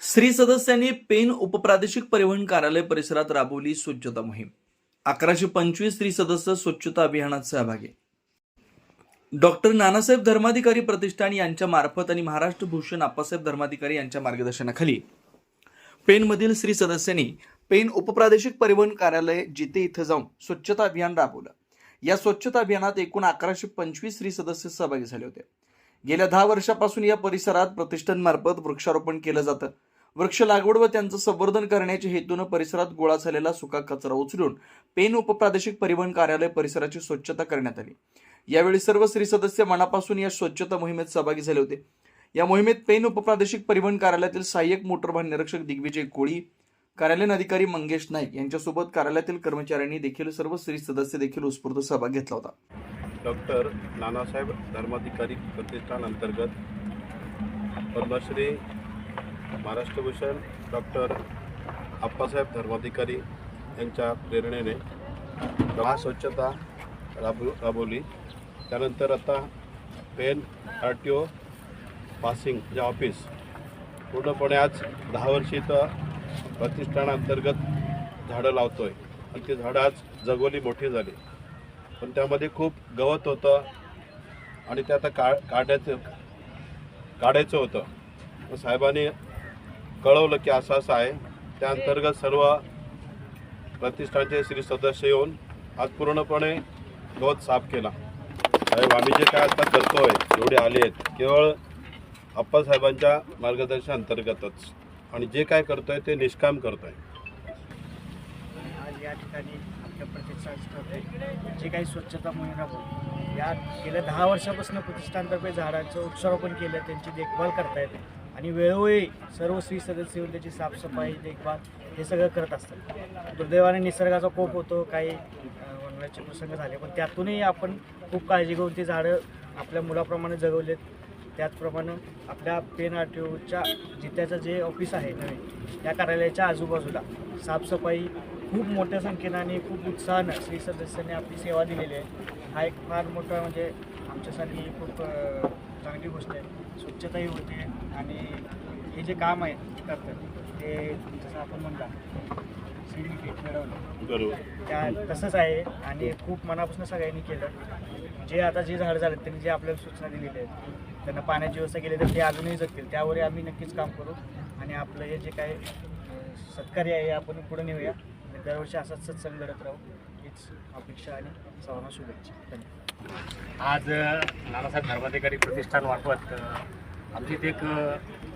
स्त्री सदस्यांनी पेन उपप्रादेशिक परिवहन कार्यालय परिसरात राबवली स्वच्छता मोहीम। 1125 स्त्री सदस्य स्वच्छता अभियानात सहभागी। डॉक्टर नानासाहेब धर्माधिकारी प्रतिष्ठान यांच्या मार्फत आणि महाराष्ट्र भूषण आप्पासाहेब धर्माधिकारी यांच्या मार्गदर्शनाखाली पेनमधील स्त्री सदस्यांनी पेन उपप्रादेशिक परिवहन कार्यालय जिते इथं जाऊन स्वच्छता अभियान राबवलं। या स्वच्छता अभियानात एकूण 1125 स्त्री सदस्य सहभागी झाले होते। गेल्या 10 वर्षापासून या परिसरात प्रतिष्ठानमार्फत वृक्षारोपण केलं जातं। वृक्ष लागवड व त्यांचं संवर्धन करण्याच्या हेतूनं परिसरात गोळा झालेला सुका कचरा उचलून पेन उपप्रादेशिक परिवहन कार्यालय परिसराची स्वच्छता करण्यात आली। यावेळी सर्व स्त्री सदस्य मनापासून या स्वच्छता मोहिमेत सहभागी झाले होते। या मोहिमेत पेन उपप्रादेशिक परिवहन कार्यालयातील सहाय्यक मोटर वाहन निरीक्षक दिग्विजय कोळी, कार्यालयीन अधिकारी मंगेश नाईक यांच्यासोबत कार्यालयातील कर्मचाऱ्यांनी देखील सर्व स्त्री सदस्य देखील उत्स्फूर्त सहभाग घेतला होता। डॉक्टर नानासाहेब धर्माधिकारी प्रतिष्ठान अंतर्गत पद्मश्री महाराष्ट्र भूषण डॉक्टर आप्पासाहेब धर्माधिकारी यांच्या प्रेरणेने स्वच्छता राबवली। त्यानंतर आता पेन RTO पासिंग जे ऑफिस पूर्णपणे आज 10 वर्षी इथं प्रतिष्ठानांतर्गत झाडं लावतोय आणि ती झाडं आज जगवली मोठी झाली, पण त्यामध्ये खूप गवत होतं आणि ते आता काढायचं होतं। साहेबांनी कळवलं की असं असं आहे। त्या अंतर्गत सर्व प्रतिष्ठानचे स्त्री सदस्य येऊन आज पूर्णपणे गवत साफ केला। साहेब आम्ही जे काय आता करतोय एवढे आले आहेत केवळ आप्पासाहेबांच्या मार्गदर्शन अंतर्गतच, आणि जे काय करतोय ते निष्काम करतोय। आज या ठिकाणी आपल्या प्रतिष्ठान जे काही स्वच्छता मोहीम राबवली, या गेल्या 10 वर्षापासून प्रतिष्ठानतर्फे झाडांचं वृक्षारोपण केलं, त्यांची देखभाल करतायत आणि वेळोवेळी सर्व स्त्री सदस्य येऊन त्याची साफसफाई देखभाल हे सगळं करत असतात। दुर्दैवाने निसर्गाचा कोप होतो, काही वनव्याचे प्रसंग झाले, पण त्यातूनही आपण खूप काळजी घेऊन ती झाडं आपल्या मुलाप्रमाणे जगवलेत। त्याचप्रमाणे आपल्या पेन RTOच्या जित्याचं जे ऑफिस आहे नवीन, त्या कार्यालयाच्या आजूबाजूला साफसफाई खूप मोठ्या संख्येनं आणि खूप उत्साहानं स्त्री सदस्यांनी आपली सेवा दिलेली आहे। हा एक फार मोठा म्हणजे आमच्यासाठी खूप चांगली गोष्ट आहे। स्वच्छताही होते आणि हे जे काम आहे ते करतात ते जसं आपण म्हणला सिंडिकेट मिळवलं बरोबर त्या तसंच आहे आणि खूप मनापासून सगळ्यांनी केलं। जे आता जे झाडं झाले त्यांनी जे आपल्याला सूचना दिलेल्या आहेत, त्यांना पाण्याची व्यवस्था केली तर ते अजूनही जगतील, त्यावर आम्ही नक्कीच काम करू आणि आपलं हे जे काय सत्कार्य आहे आपण पुढे नेऊया आणि दरवर्षी असाच सत्संग घडत राहू हीच अपेक्षा आणि सर्वांना शुभेच्छा। धन्यवाद। आज नानासाहेब धर्माधिकारी प्रतिष्ठान वाटवत आमचे इथे एक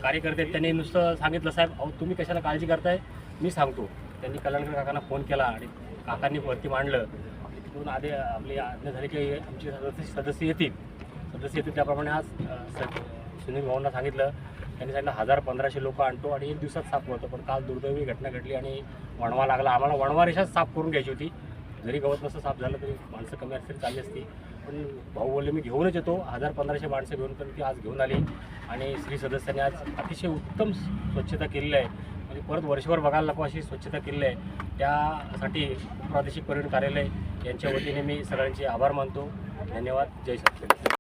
कार्यकर्ते आहेत, त्यांनी नुसतं सांगितलं साहेब अहो तुम्ही कशाला काळजी करताय, मी सांगतो। त्यांनी कल्याणकर काकांना फोन केला आणि काकांनी वरती मांडलं। तिकडून आधी आपली आज्ञा झाली की आमचे सदस्य येतील त्याप्रमाणे आज सुनील भाऊंना सांगितलं, त्यांनी सांगितलं 1000-1500 लोक आणतो आणि 1 दिवसात साफ होतं, पण काल दुर्दैवी घटना घडली आणि वणवा लागला। आम्हाला वणवा रेषाच साफ करून घ्यायची होती, जरी गवत नसतं साफ झालं तरी माणसं कमी असतील चालली असती, पण भाऊ बोलले मी घेऊनच येतो। 1000-1500 माणसं घेऊन पण ती आज घेऊन आली आणि स्त्री सदस्यांनी आज अतिशय उत्तम स्वच्छता केलेली आहे, म्हणजे परत वर्षभर बघायला नको अशी स्वच्छता केलेली आहे। त्यासाठी प्रादेशिक परिवहन कार्यालय यांच्या वतीने मी सगळ्यांचे आभार मानतो। धन्यवाद। जय सच्चिदानंद।